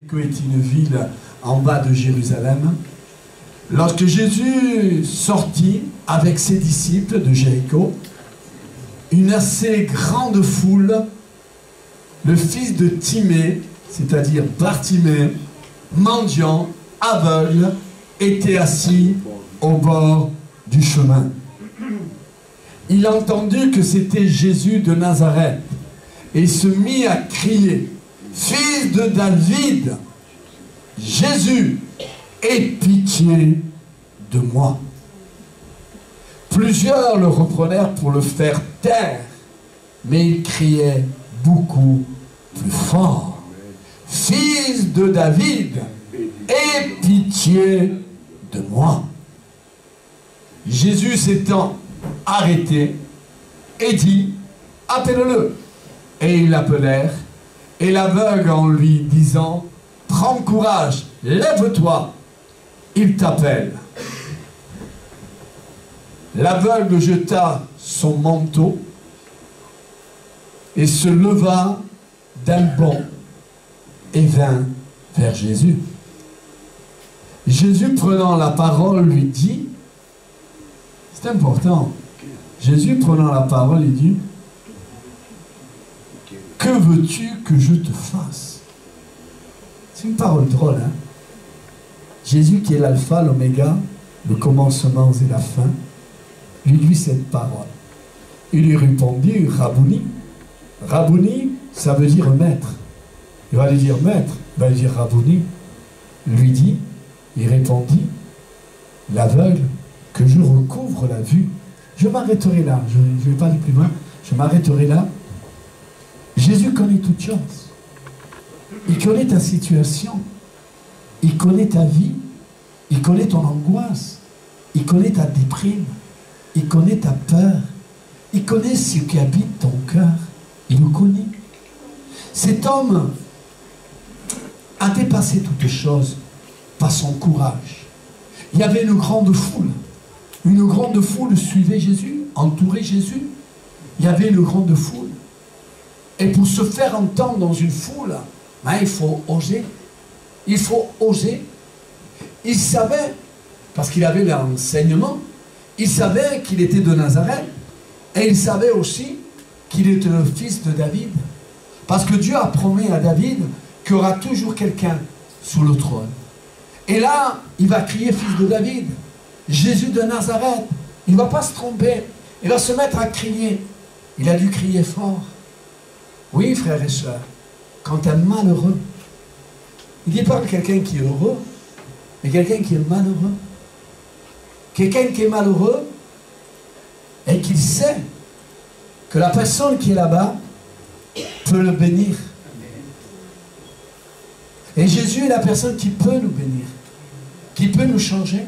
Jéricho est une ville en bas de Jérusalem. Lorsque Jésus sortit avec ses disciples de Jéricho, une assez grande foule, le fils de Timée, c'est-à-dire Bartimée, mendiant, aveugle, était assis au bord du chemin. Il entendit que c'était Jésus de Nazareth et se mit à crier: « Fils de David, Jésus, aie pitié de moi. » Plusieurs le reprenèrent pour le faire taire, mais il criait beaucoup plus fort: « Fils de David, aie pitié de moi. » Jésus s'étant arrêté et dit: « Appelle-le. » Et ils l'appelèrent, et l'aveugle en lui disant: « Prends courage, lève-toi, il t'appelle. » L'aveugle jeta son manteau et se leva d'un bond et vint vers Jésus. Jésus, prenant la parole, lui dit, c'est important, Jésus prenant la parole, il dit: « Que veux-tu que je te fasse ?» C'est une parole drôle, hein? Jésus qui est l'alpha, l'oméga, le commencement et la fin, lui dit cette parole. Il lui répondit: « Rabouni. » Rabouni, ça veut dire maître. Il va lui dire maître, il va lui dire Rabouni. Lui dit, il répondit, l'aveugle, que je recouvre la vue. Je m'arrêterai là, je ne vais pas aller plus loin, je m'arrêterai là. Jésus connaît toutes choses. Il connaît ta situation, il connaît ta vie, il connaît ton angoisse, il connaît ta déprime, il connaît ta peur, il connaît ce qui habite ton cœur, il nous connaît. Cet homme a dépassé toutes choses par son courage. Il y avait une grande foule suivait Jésus, entourait Jésus. Il y avait une grande foule. Et pour se faire entendre dans une foule, ben, il faut oser. Il faut oser. Il savait, parce qu'il avait l'enseignement, il savait qu'il était de Nazareth, et il savait aussi qu'il était le fils de David. Parce que Dieu a promis à David qu'il y aura toujours quelqu'un sous le trône. Et là, il va crier fils de David, Jésus de Nazareth. Il ne va pas se tromper. Il va se mettre à crier. Il a dû crier fort. Oui, frères et sœurs, quand un malheureux, il ne dit pas quelqu'un qui est heureux, mais quelqu'un qui est malheureux. Quelqu'un qui est malheureux et qui sait que la personne qui est là-bas peut le bénir. Et Jésus est la personne qui peut nous bénir, qui peut nous changer,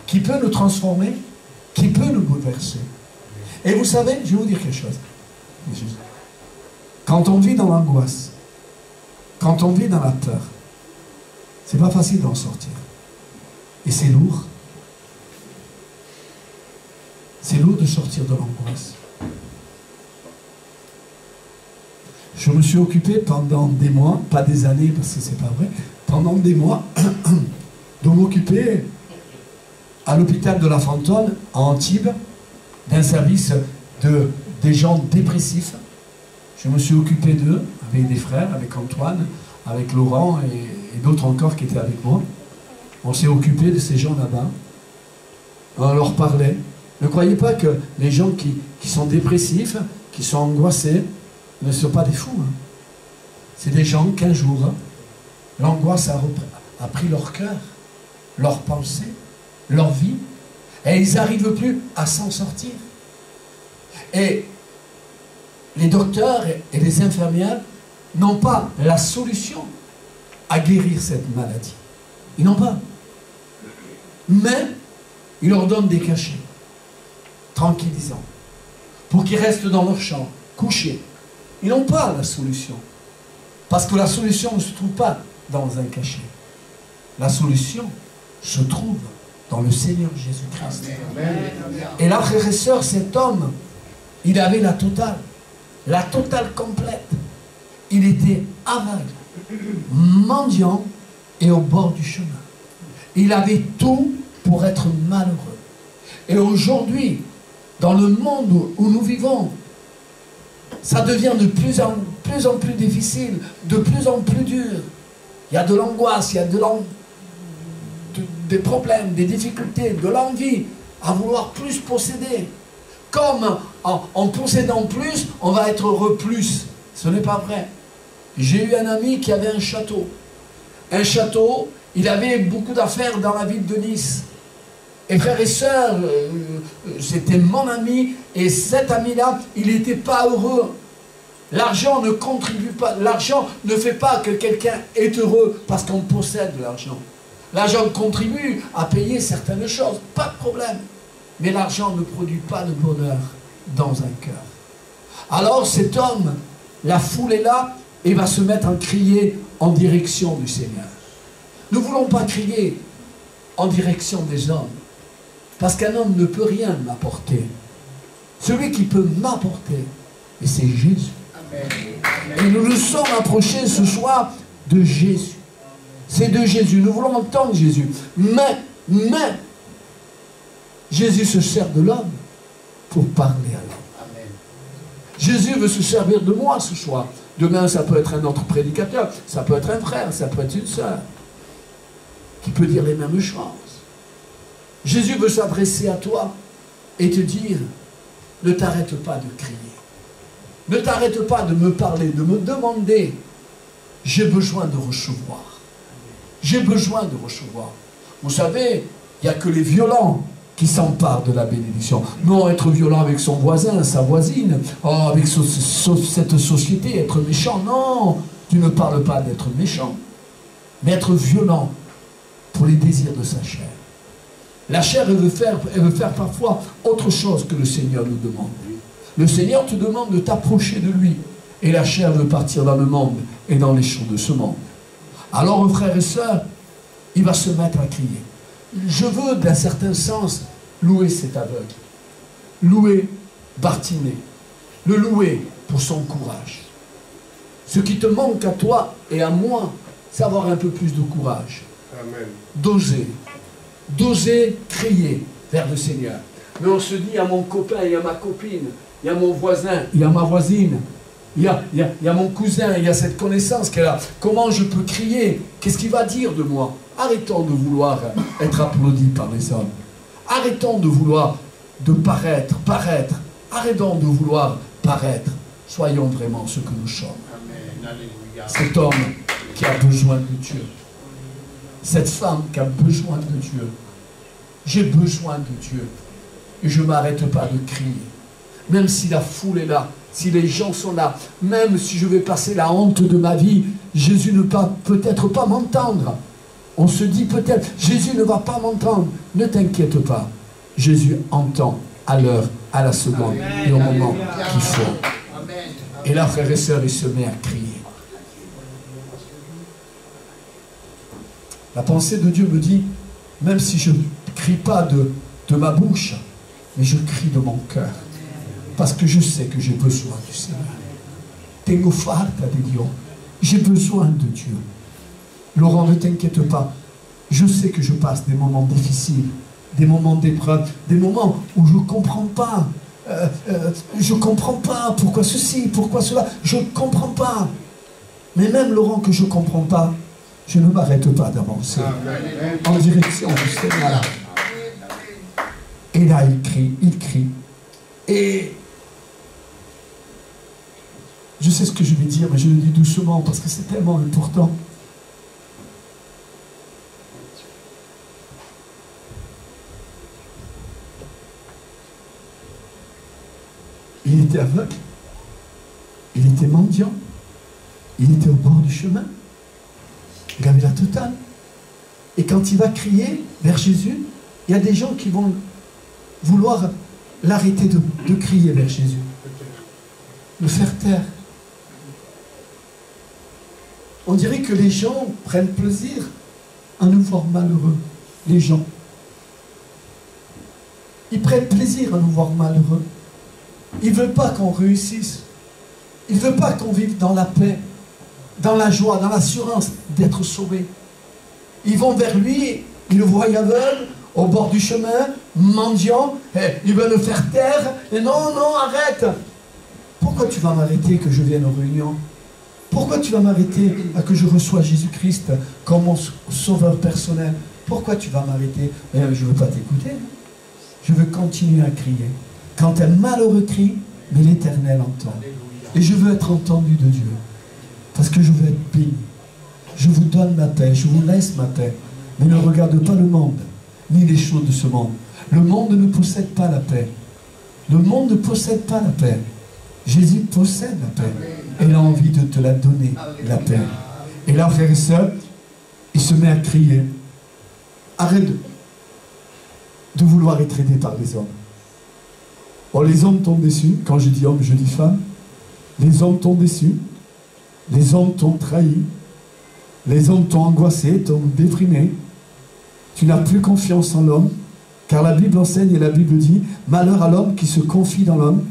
qui peut nous transformer, qui peut nous bouleverser. Et vous savez, je vais vous dire quelque chose. Quand on vit dans l'angoisse, quand on vit dans la peur, c'est pas facile d'en sortir. Et c'est lourd. C'est lourd de sortir de l'angoisse. Je me suis occupé pendant des mois, pas des années parce que c'est pas vrai, pendant des mois, de m'occuper à l'hôpital de la Fantôme, à Antibes, d'un service des gens dépressifs. Je me suis occupé d'eux, avec des frères, avec Antoine, avec Laurent et d'autres encore qui étaient avec moi. On s'est occupé de ces gens là-bas. On leur parlait. Ne croyez pas que les gens qui sont dépressifs, qui sont angoissés, ne sont pas des fous. Hein. C'est des gens qu'un jour, hein, l'angoisse a pris leur cœur, leurs pensées, leur vie, et ils n'arrivent plus à s'en sortir. Et les docteurs et les infirmières n'ont pas la solution à guérir cette maladie. Ils n'ont pas. Mais ils leur donnent des cachets, tranquillisants, pour qu'ils restent dans leur chambre, couchés. Ils n'ont pas la solution. Parce que la solution ne se trouve pas dans un cachet. La solution se trouve dans le Seigneur Jésus-Christ. Et là, frères et sœurs, cet homme, il avait la totale complète. Il était aveugle. mendiant et au bord du chemin. Il avait tout pour être malheureux. Et aujourd'hui, dans le monde où nous vivons, ça devient de plus en plus difficile, de plus en plus dur. Il y a de l'angoisse, il y a des problèmes, des difficultés, de l'envie à vouloir plus posséder. Comme en possédant plus, on va être heureux plus. Ce n'est pas vrai. J'ai eu un ami qui avait un château. Un château, il avait beaucoup d'affaires dans la ville de Nice. Et frères et sœurs, c'était mon ami, et cet ami-là, il n'était pas heureux. L'argent ne contribue pas, l'argent ne fait pas que quelqu'un est heureux parce qu'on possède de l'argent. L'argent contribue à payer certaines choses, pas de problème. Mais l'argent ne produit pas de bonheur dans un cœur. Alors cet homme, la foule est là, et va se mettre à crier en direction du Seigneur. Nous ne voulons pas crier en direction des hommes. Parce qu'un homme ne peut rien m'apporter. Celui qui peut m'apporter, et c'est Jésus. Amen. Et nous nous sommes approchés ce soir de Jésus. C'est de Jésus. Nous voulons entendre Jésus. Mais, Jésus se sert de l'homme pour parler à l'homme. Jésus veut se servir de moi ce soir. Demain, ça peut être un autre prédicateur, ça peut être un frère, ça peut être une sœur, qui peut dire les mêmes choses. Jésus veut s'adresser à toi et te dire, ne t'arrête pas de crier. Ne t'arrête pas de me parler, de me demander. J'ai besoin de recevoir. J'ai besoin de recevoir. Vous savez, il n'y a que les violents qui s'emparent de la bénédiction. Non, être violent avec son voisin, sa voisine, avec cette société, être méchant. Non, tu ne parles pas d'être méchant, mais être violent pour les désirs de sa chair. La chair, elle veut faire parfois autre chose que le Seigneur nous demande. Le Seigneur te demande de t'approcher de lui. Et la chair veut partir dans le monde et dans les champs de ce monde. Alors, frères et sœurs, il va se mettre à crier. Je veux, d'un certain sens, louer cet aveugle. Louer Bartimée. Le louer pour son courage. Ce qui te manque à toi et à moi, c'est avoir un peu plus de courage. Amen. D'oser crier vers le Seigneur. Mais on se dit, il y a mon copain, il y a ma copine, il y a mon voisin, il y a ma voisine, il y a mon cousin, il y a cette connaissance qu'elle a. Comment je peux crier? Qu'est-ce qu'il va dire de moi? Arrêtons de vouloir être applaudis par les hommes. Arrêtons de vouloir paraître. Arrêtons de vouloir paraître. Soyons vraiment ce que nous sommes. Amen. Alléluia. Cet homme qui a besoin de Dieu. Cette femme qui a besoin de Dieu. J'ai besoin de Dieu. Et je ne m'arrête pas de crier. Même si la foule est là, si les gens sont là, même si je vais passer la honte de ma vie, Jésus ne va peut-être pas m'entendre. On se dit peut-être, Jésus ne va pas m'entendre. Ne t'inquiète pas. Jésus entend à l'heure, à la seconde et au moment qu'il faut. Et là, frères et sœurs, il se met à crier. La pensée de Dieu me dit, même si je ne crie pas de ma bouche, mais je crie de mon cœur. Parce que je sais que j'ai besoin du Seigneur. Tengo falta de Dieu. J'ai besoin de Dieu. Laurent, ne t'inquiète pas. Je sais que je passe des moments difficiles, des moments d'épreuve, des moments où je ne comprends pas. Je ne comprends pas pourquoi ceci, pourquoi cela. Je ne comprends pas. Mais même, Laurent, que je ne comprends pas, je ne m'arrête pas d'avancer en direction du Seigneur. Et là, il crie. Et je sais ce que je vais dire, mais je le dis doucement parce que c'est tellement important. Il était aveugle, il était mendiant, il était au bord du chemin, il avait la totale. Et quand il va crier vers Jésus, il y a des gens qui vont vouloir l'arrêter de crier vers Jésus, le faire taire. On dirait que les gens prennent plaisir à nous voir malheureux. Les gens. Ils prennent plaisir à nous voir malheureux. Ils ne veulent pas qu'on réussisse. Ils ne veulent pas qu'on vive dans la paix. dans la joie, dans l'assurance d'être sauvés. Ils vont vers lui, ils le voient aveugle, au bord du chemin, mendiant, ils veulent le faire taire, et non, non, arrête. Pourquoi tu vas m'arrêter que je vienne aux réunions? Pourquoi tu vas m'arrêter à que je reçois Jésus-Christ comme mon sauveur personnel? Pourquoi tu vas m'arrêter? Je ne veux pas t'écouter. Je veux continuer à crier. Quand un malheureux crie, mais l'Éternel entend. Et je veux être entendu de Dieu. Parce que je veux être béni. Je vous donne ma paix, je vous laisse ma paix. Mais ne regarde pas le monde, ni les choses de ce monde. Le monde ne possède pas la paix. Le monde ne possède pas la paix. Jésus possède la paix. Et il a envie de te la donner, la paix. Et là, frères et sœurs, il se met à crier. Arrête de vouloir être aidé par les hommes. Oh, les hommes t'ont déçu. Quand je dis homme, je dis femme. Les hommes t'ont déçu. Les hommes t'ont trahi. Les hommes t'ont angoissé, t'ont déprimé. Tu n'as plus confiance en l'homme. Car la Bible enseigne et la Bible dit, malheur à l'homme qui se confie dans l'homme.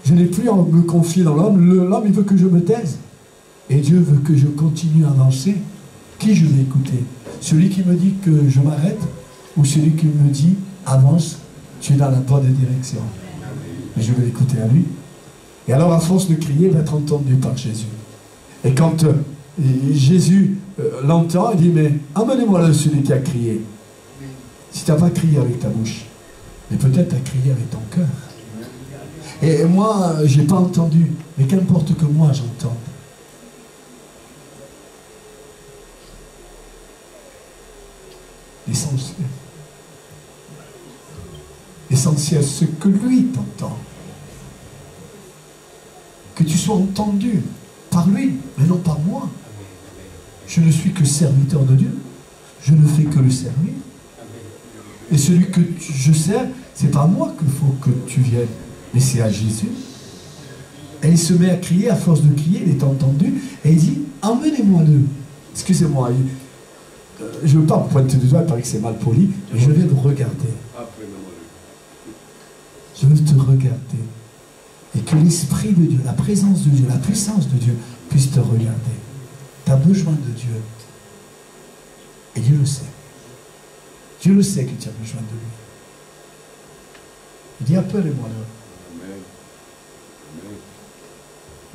Je n'ai plus à me confier dans l'homme. L'homme, il veut que je me taise. Et Dieu veut que je continue à avancer. Qui je vais écouter? Celui qui me dit que je m'arrête ou celui qui me dit, avance, tu es dans la bonne direction? Et je vais écouter à lui. Et alors, à force de crier, il va être entendu par Jésus. Et quand Jésus l'entend, il dit, mais emmenez-moi là celui qui a crié. Si tu n'as pas crié avec ta bouche, mais peut-être tu as crié avec ton cœur. Et moi, je n'ai pas entendu, mais qu'importe que moi j'entende. L'essentiel. L'essentiel, c'est que lui t'entend. Que tu sois entendu par lui, mais non par moi. Je ne suis que serviteur de Dieu. Je ne fais que le servir. Et celui que je sers, c'est pas à moi qu'il faut que tu viennes, mais c'est à Jésus. Et il se met à crier, à force de crier, il est entendu, et il dit, emmenez-moi-le. Excusez-moi, je ne veux pas me pointer du doigt, il paraît que c'est mal poli, mais je vais le regarder. Je veux te regarder. Et que l'Esprit de Dieu, la présence de Dieu, la puissance de Dieu puisse te regarder. Tu as besoin de Dieu. Et Dieu le sait. Dieu le sait que tu as besoin de lui. Il dit, appelez-moi là.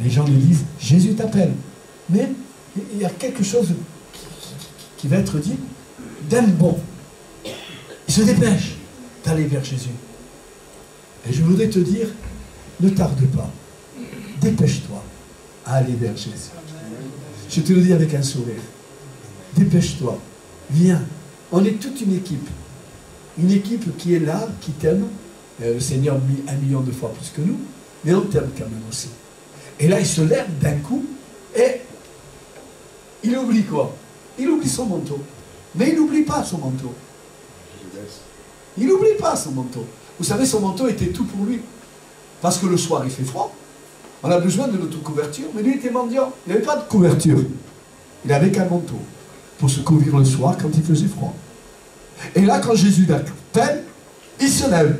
Les gens lui disent, Jésus t'appelle. Mais il y a quelque chose qui va être dit d'un bon. Il se dépêche d'aller vers Jésus. Et je voudrais te dire, ne tarde pas. Dépêche-toi à aller vers Jésus. Je te le dis avec un sourire. Dépêche-toi. Viens. On est toute une équipe. Une équipe qui est là, qui t'aime. Le Seigneur mis 1 million de fois plus que nous. Mais on t'aime quand même aussi. Et là, il se lève d'un coup. Et il oublie quoi? Il oublie son manteau. Mais il n'oublie pas son manteau. Il n'oublie pas son manteau. Vous savez, son manteau était tout pour lui. Parce que le soir, il fait froid. On a besoin de notre couverture. Mais lui, il était mendiant. Il n'avait pas de couverture. Il n'avait qu'un manteau pour se couvrir le soir quand il faisait froid. Et là, quand Jésus l'appelle, il se lève.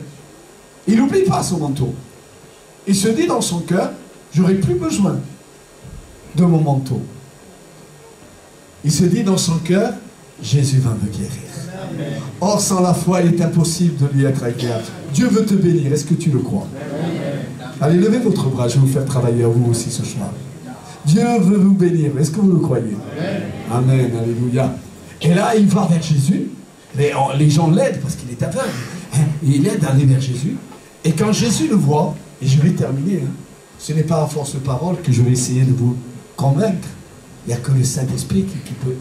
Il n'oublie pas son manteau. Il se dit dans son cœur, j'aurai plus besoin de mon manteau. Il se dit dans son cœur, Jésus va me guérir. Amen. Or, sans la foi, il est impossible de lui être agréable. Dieu veut te bénir. Est-ce que tu le crois? Amen. Allez, levez votre bras. Je vais vous faire travailler à vous aussi ce soir. Dieu veut vous bénir. Est-ce que vous le croyez? Amen. Amen. Alléluia. Et là, il va vers Jésus. Les gens l'aident parce qu'il est aveugle. Il aide à aller vers Jésus. Et quand Jésus le voit, et je vais terminer, ce n'est pas à force de parole que je vais essayer de vous convaincre. Il n'y a que le Saint-Esprit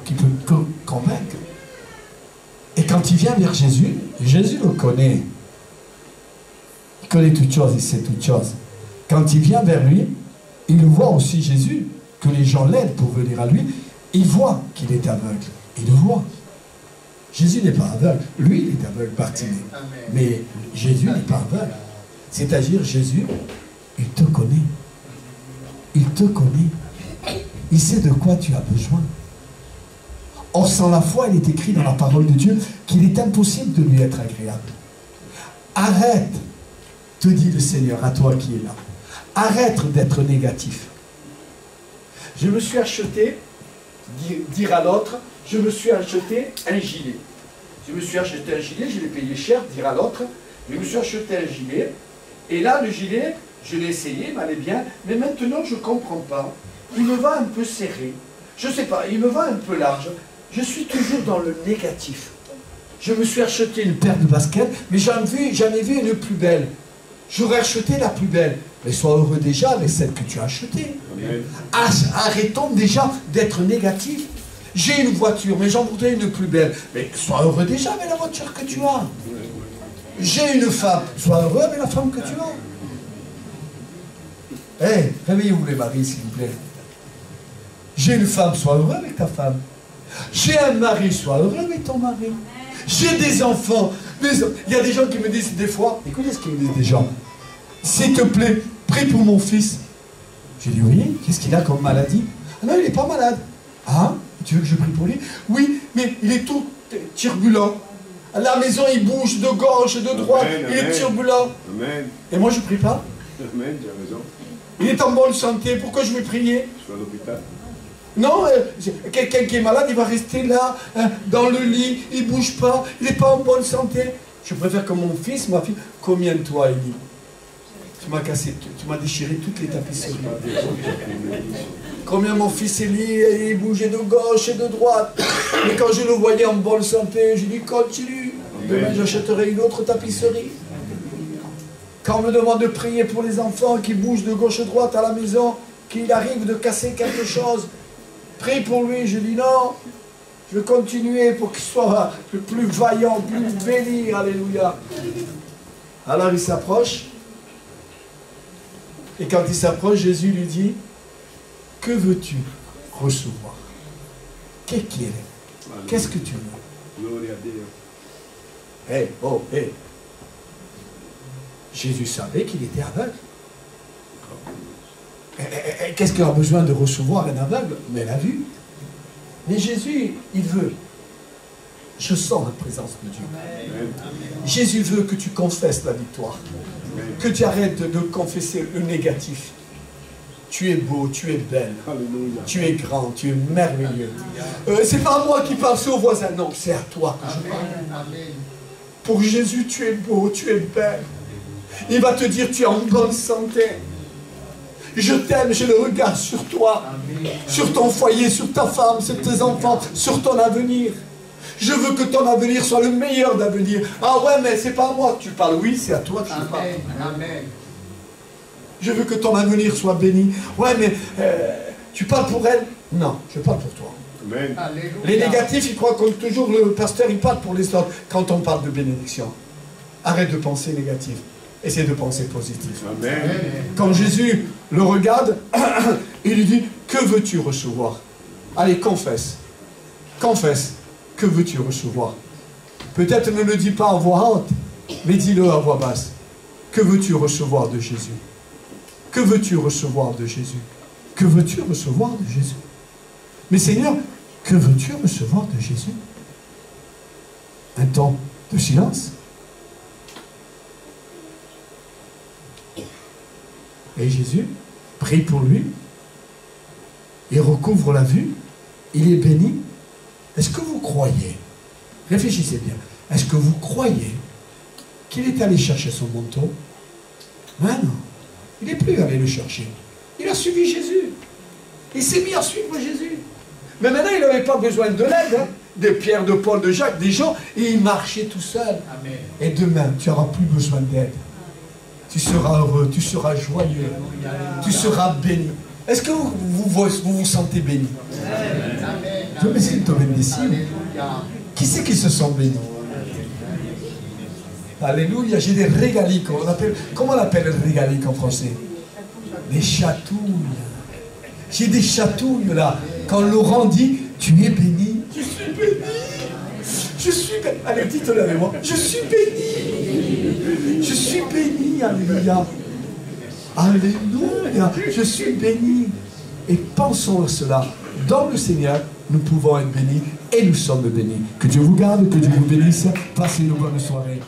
qui peut convaincre. Et quand il vient vers Jésus, Jésus le connaît. Il connaît toutes choses, il sait toutes choses. Quand il vient vers lui, il voit aussi Jésus, que les gens l'aident pour venir à lui. Il voit qu'il est aveugle. Il le voit. Jésus n'est pas aveugle. Lui, il est aveugle, Bartimée. Mais Jésus n'est pas aveugle. C'est-à-dire, Jésus, il te connaît. Il te connaît. Il sait de quoi tu as besoin. Or, sans la foi, il est écrit dans la parole de Dieu qu'il est impossible de lui être agréable. Arrête, te dit le Seigneur, à toi qui es là. Arrête d'être négatif. Je me suis acheté, dire à l'autre, je me suis acheté un gilet. Je me suis acheté un gilet, je l'ai payé cher, dire à l'autre, je me suis acheté un gilet. Et là, le gilet, je l'ai essayé, il m'allait bien, mais maintenant, je ne comprends pas. Il me va un peu serré. Je ne sais pas, il me va un peu large. Je suis toujours dans le négatif. Je me suis acheté une paire de baskets, mais j'en ai vu une plus belle. J'aurais acheté la plus belle. Mais sois heureux déjà avec celle que tu as achetée. Arrêtons déjà d'être négatifs. J'ai une voiture, mais j'en voudrais une plus belle. Mais sois heureux déjà avec la voiture que tu as. J'ai une femme, sois heureux avec la femme que tu as. Hé, réveillez-vous les maris, s'il vous plaît. J'ai une femme, sois heureux avec ta femme. J'ai un mari, sois heureux avec ton mari. J'ai des enfants. Il y a des gens qui me disent des fois, écoutez ce qu'ils me disent des gens. S'il te plaît, prie pour mon fils. J'ai dit oui, qu'est-ce qu'il a comme maladie? Ah non, il n'est pas malade. Ah, tu veux que je prie pour lui? Oui, mais il est tout turbulent. À la maison, il bouge de gauche, de droite, il est turbulent. Amen. Et moi, je ne prie pas. Amen, tu as raison. Il est en bonne santé, pourquoi je vais prier? Je suis à l'hôpital. Non, quelqu'un qui est malade, il va rester là, dans le lit, il ne bouge pas, il n'est pas en bonne santé. Je préfère que mon fils, ma fille, combien de toi, Élie? Tu m'as cassé, tu m'as déchiré toutes les tapisseries. Combien mon fils Élie, il bougeait de gauche et de droite. Mais quand je le voyais en bonne santé, je dis continue. Demain, j'achèterai une autre tapisserie. Quand on me demande de prier pour les enfants qui bougent de gauche et de droite à la maison, qu'il arrive de casser quelque chose, prie pour lui. Je dis non, je veux continuer pour qu'il soit le plus vaillant, plus béni. Alléluia. Alors il s'approche. Et quand il s'approche, Jésus lui dit, que veux-tu recevoir? Qu'est-ce que tu veux? Jésus savait qu'il était aveugle. Qu'est-ce qu'il a besoin de recevoir un aveugle? Mais la vue. Mais Jésus, il veut. Je sens la présence de Dieu. Jésus veut que tu confesses la victoire. Que tu arrêtes de confesser le négatif. Tu es beau, tu es belle. Alléluia. Tu es grand, tu es merveilleux. C'est pas moi qui parle, c'est au voisin. Non, c'est à toi que je parle. Pour Jésus, tu es beau, tu es belle. Il va te dire, tu es en bonne santé. Je t'aime, j'ai le regard sur toi. Sur ton foyer, sur ta femme, sur tes enfants, sur ton avenir. Je veux que ton avenir soit le meilleur d'avenir. Ah ouais, mais c'est pas à moi que tu parles. Oui, c'est à toi que je parle. Amen. Je veux que ton avenir soit béni. Ouais, mais tu parles pour elle? Non, je parle pour toi. Amen. Les négatifs, ils croient que toujours le pasteur, il parle pour les autres. Quand on parle de bénédiction, arrête de penser négatif. Essaie de penser positif. Amen. Quand Jésus le regarde, il lui dit, que veux-tu recevoir? Allez, confesse. Confesse. Que veux-tu recevoir? Peut-être ne le dis pas en voix haute, mais dis-le à voix basse. Que veux-tu recevoir de Jésus? Que veux-tu recevoir de Jésus? Que veux-tu recevoir de Jésus? Mais Seigneur, que veux-tu recevoir de Jésus? Un temps de silence. Et Jésus prie pour lui. Il recouvre la vue. Il est béni. Est-ce que vous croyez, réfléchissez bien, est-ce que vous croyez qu'il est allé chercher son manteau? Ah non, il n'est plus allé le chercher. Il a suivi Jésus. Il s'est mis à suivre Jésus. Mais maintenant, il n'avait pas besoin de l'aide, hein, de Pierre, de Paul, de Jacques, des gens, et il marchait tout seul. Amen. Et demain, tu n'auras plus besoin d'aide. Tu seras heureux, tu seras joyeux, tu seras béni. Est-ce que vous sentez béni? Amen. Je me suis tombé des signes. Qui c'est qui se sent béni? Alléluia, j'ai des régaliques. Comment on appelle les régaliques en français? Des chatouilles. J'ai des chatouilles là. Quand Laurent dit, tu es béni. Je suis béni. Je suis béni. Allez, dites-le avec moi. Je suis béni. Je suis béni. Alléluia. Alléluia. Je suis béni. Et pensons à cela. Dans le Seigneur, nous pouvons être bénis et nous sommes bénis. Que Dieu vous garde, que Dieu vous bénisse. Passez une bonne soirée.